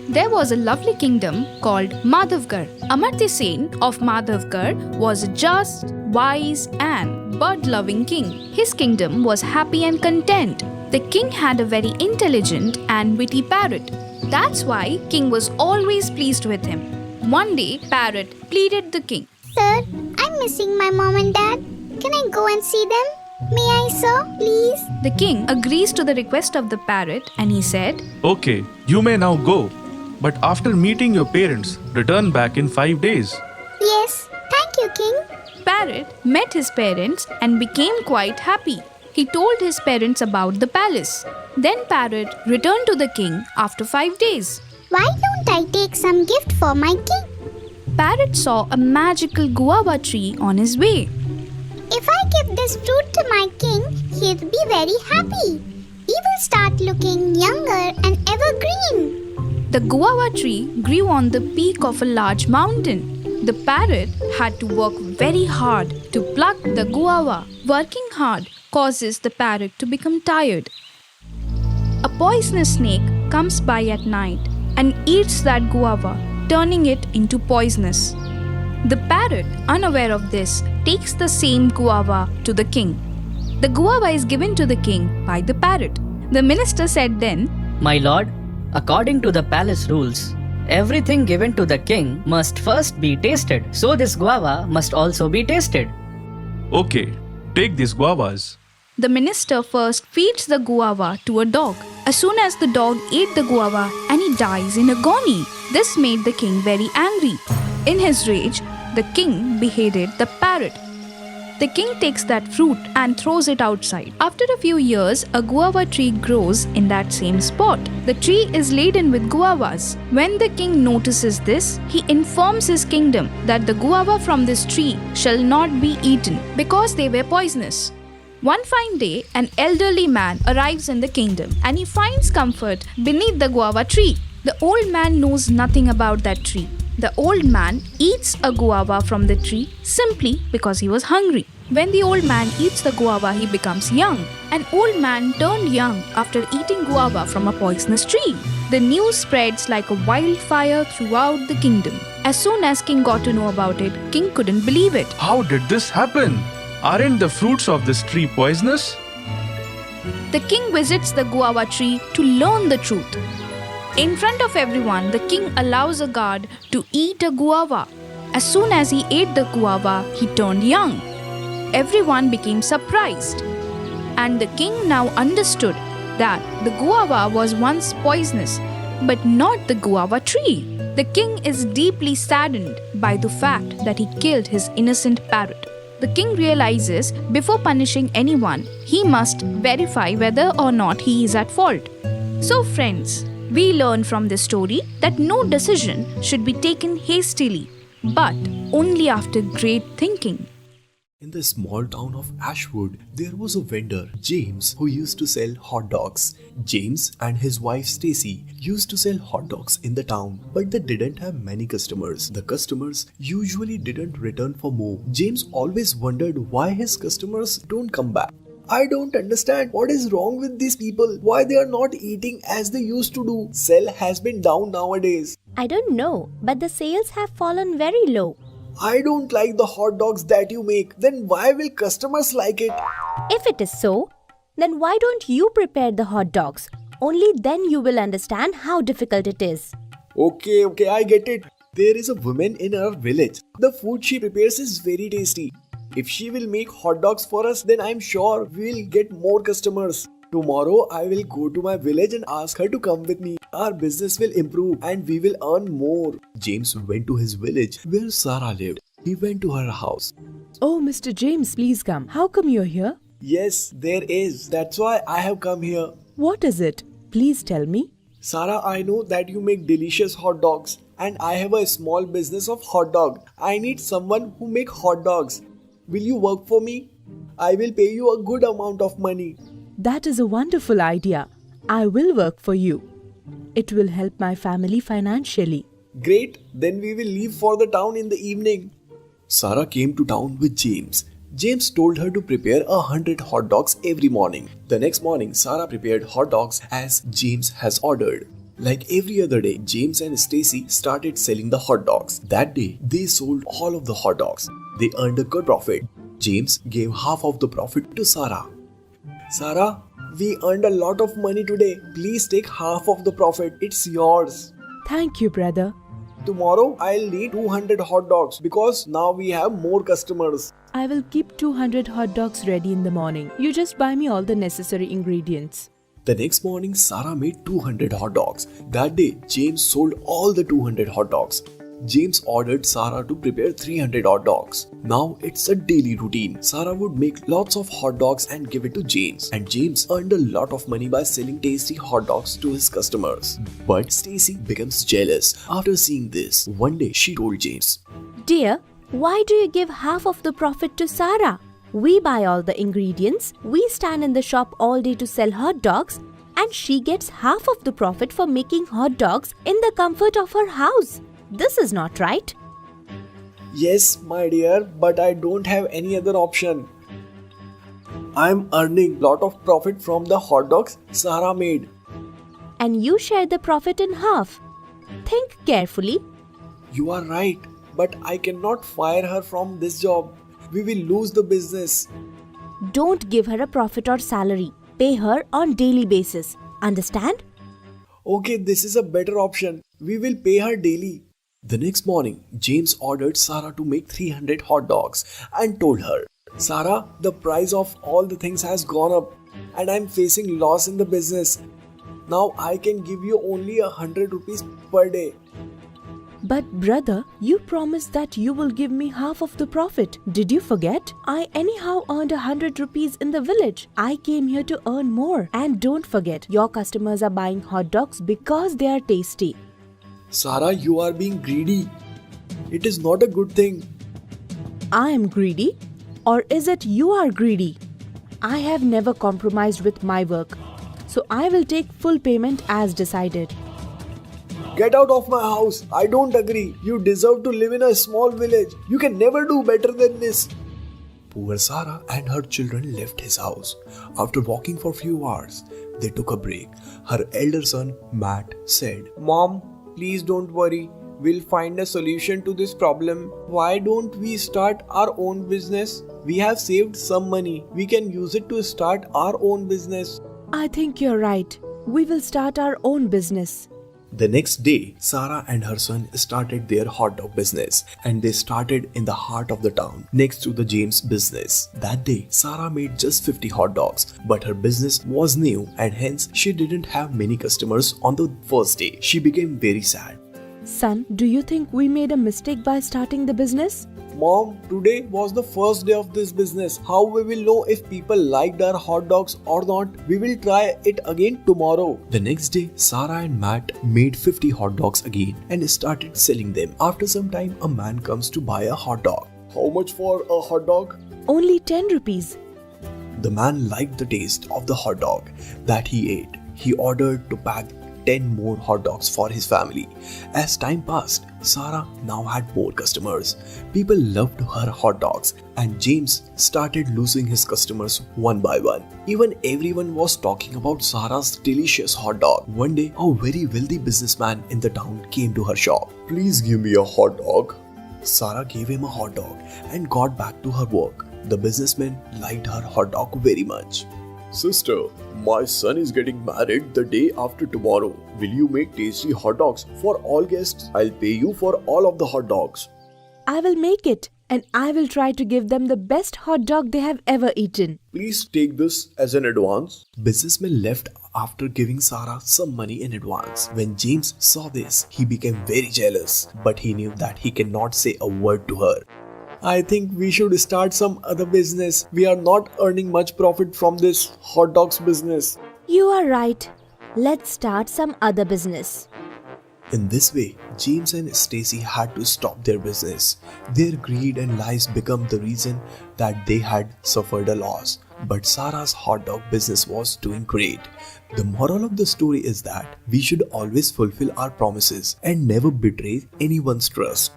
There was a lovely kingdom called Madhavgarh. Amartya Sen of Madhavgarh was a just, wise and bird-loving king. His kingdom was happy and content. The king had a very intelligent and witty parrot. That's why king was always pleased with him. One day, parrot pleaded the king. Sir, I'm missing my mom and dad. Can I go and see them? May I, sir, please? The king agrees to the request of the parrot and he said, Okay, you may now go. But after meeting your parents, return back in 5 days. Yes, thank you, king. Parrot met his parents and became quite happy. He told his parents about the palace. Then Parrot returned to the king after 5 days. Why don't I take some gift for my king? Parrot saw a magical guava tree on his way. If I give this fruit to my king, he'll be very happy. He will start looking younger and evergreen. The guava tree grew on the peak of a large mountain. The parrot had to work very hard to pluck the guava. Working hard causes the parrot to become tired. A poisonous snake comes by at night and eats that guava, turning it into poisonous. The parrot, unaware of this, takes the same guava to the king. The guava is given to the king by the parrot. The minister said then, My lord, according to the palace rules, everything given to the king must first be tasted. So this guava must also be tasted. Okay, take these guavas. The minister first feeds the guava to a dog. As soon as the dog ate the guava and he dies in agony, this made the king very angry. In his rage, the king beheaded the parrot. The king takes that fruit and throws it outside. After a few years, a guava tree grows in that same spot. The tree is laden with guavas. When the king notices this, he informs his kingdom that the guava from this tree shall not be eaten because they were poisonous. One fine day, an elderly man arrives in the kingdom and he finds comfort beneath the guava tree. The old man knows nothing about that tree. The old man eats a guava from the tree simply because he was hungry. When the old man eats the guava, he becomes young. An old man turned young after eating guava from a poisonous tree. The news spreads like a wildfire throughout the kingdom. As soon as king got to know about it, king couldn't believe it. How did this happen? Aren't the fruits of this tree poisonous? The king visits the guava tree to learn the truth. In front of everyone, the king allows a guard to eat a guava. As soon as he ate the guava, he turned young. Everyone became surprised. And the king now understood that the guava was once poisonous, but not the guava tree. The king is deeply saddened by the fact that he killed his innocent parrot. The king realizes before punishing anyone, he must verify whether or not he is at fault. So friends, we learn from this story that no decision should be taken hastily, but only after great thinking. In the small town of Ashwood, there was a vendor, James, who used to sell hot dogs. James and his wife Stacy used to sell hot dogs in the town, but they didn't have many customers. The customers usually didn't return for more. James always wondered why his customers don't come back. I don't understand what is wrong with these people. Why they are not eating as they used to do. Sale has been down nowadays. I don't know, but the sales have fallen very low. I don't like the hot dogs that you make. Then why will customers like it? If it is so, then why don't you prepare the hot dogs? Only then you will understand how difficult it is. Okay, I get it. There is a woman in our village. The food she prepares is very tasty. If she will make hot dogs for us, then I'm sure we'll get more customers. Tomorrow, I will go to my village and ask her to come with me. Our business will improve and we will earn more. James went to his village where Sarah lived. He went to her house. Oh, Mr. James, please come. How come you're here? Yes, there is. That's why I have come here. What is it? Please tell me. Sarah, I know that you make delicious hot dogs and I have a small business of hot dog. I need someone who make hot dogs. Will you work for me? I will pay you a good amount of money. That is a wonderful idea. I will work for you. It will help my family financially. Great, then we will leave for the town in the evening. Sarah came to town with James. James told her to prepare 100 hot dogs every morning. The next morning, Sarah prepared hot dogs as James has ordered. Like every other day, James and Stacy started selling the hot dogs. That day, they sold all of the hot dogs. They earned a good profit. James gave half of the profit to Sarah. Sarah, we earned a lot of money today. Please take half of the profit. It's yours. Thank you, brother. Tomorrow, I'll need 200 hot dogs because now we have more customers. I will keep 200 hot dogs ready in the morning. You just buy me all the necessary ingredients. The next morning, Sarah made 200 hot dogs. That day, James sold all the 200 hot dogs. James ordered Sarah to prepare 300 hot dogs. Now it's a daily routine. Sarah would make lots of hot dogs and give it to James. And James earned a lot of money by selling tasty hot dogs to his customers. But Stacy becomes jealous after seeing this. One day, she told James, Dear, why do you give half of the profit to Sarah? We buy all the ingredients, we stand in the shop all day to sell hot dogs, and she gets half of the profit for making hot dogs in the comfort of her house. This is not right. Yes, my dear, but I don't have any other option. I'm earning lot of profit from the hot dogs Sarah made. And you share the profit in half. Think carefully. You are right, but I cannot fire her from this job. We will lose the business. Don't give her a profit or salary. Pay her on daily basis. Understand? Okay, this is a better option. We will pay her daily. The next morning, James ordered Sarah to make 300 hot dogs and told her, Sarah, the price of all the things has gone up and I'm facing loss in the business. Now I can give you only 100 rupees per day. But brother, you promised that you will give me half of the profit. Did you forget? I anyhow earned 100 rupees in the village. I came here to earn more. And don't forget, your customers are buying hot dogs because they are tasty. Sarah, you are being greedy. It is not a good thing. I am greedy? Or is it you are greedy? I have never compromised with my work. So I will take full payment as decided. Get out of my house. I don't agree. You deserve to live in a small village. You can never do better than this. Poor Sarah and her children left his house. After walking for few hours, they took a break. Her elder son, Matt, said, Mom, please don't worry. We'll find a solution to this problem. Why don't we start our own business? We have saved some money. We can use it to start our own business. I think you're right. We will start our own business. The next day, Sarah and her son started their hot dog business and they started in the heart of the town next to the James business. That day, Sarah made just 50 hot dogs, but her business was new and hence she didn't have many customers on the first day. She became very sad. Son, do you think we made a mistake by starting the business? Mom, today was the first day of this business. How we will know if people liked our hot dogs or not? We will try it again tomorrow. The next day, Sarah and Matt made 50 hot dogs again and started selling them. After some time, a man comes to buy a hot dog. How much for a hot dog? Only 10 rupees. The man liked the taste of the hot dog that he ate. He ordered to pack 10 more hot dogs for his family. As time passed, Sarah now had more customers. People loved her hot dogs and James started losing his customers one by one. Even everyone was talking about Sarah's delicious hot dog. One day, a very wealthy businessman in the town came to her shop. Please give me a hot dog. Sarah gave him a hot dog and got back to her work. The businessman liked her hot dog very much. Sister, my son is getting married the day after tomorrow. Will you make tasty hot dogs for all guests? I'll pay you for all of the hot dogs. I will make it and I will try to give them the best hot dog they have ever eaten. Please take this as an advance. Businessman left after giving Sarah some money in advance. When James saw this, he became very jealous, but he knew that he cannot say a word to her. I think we should start some other business. We are not earning much profit from this hot dogs business. You are right. Let's start some other business. In this way, James and Stacy had to stop their business. Their greed and lies became the reason that they had suffered a loss. But Sarah's hot dog business was doing great. The moral of the story is that we should always fulfill our promises and never betray anyone's trust.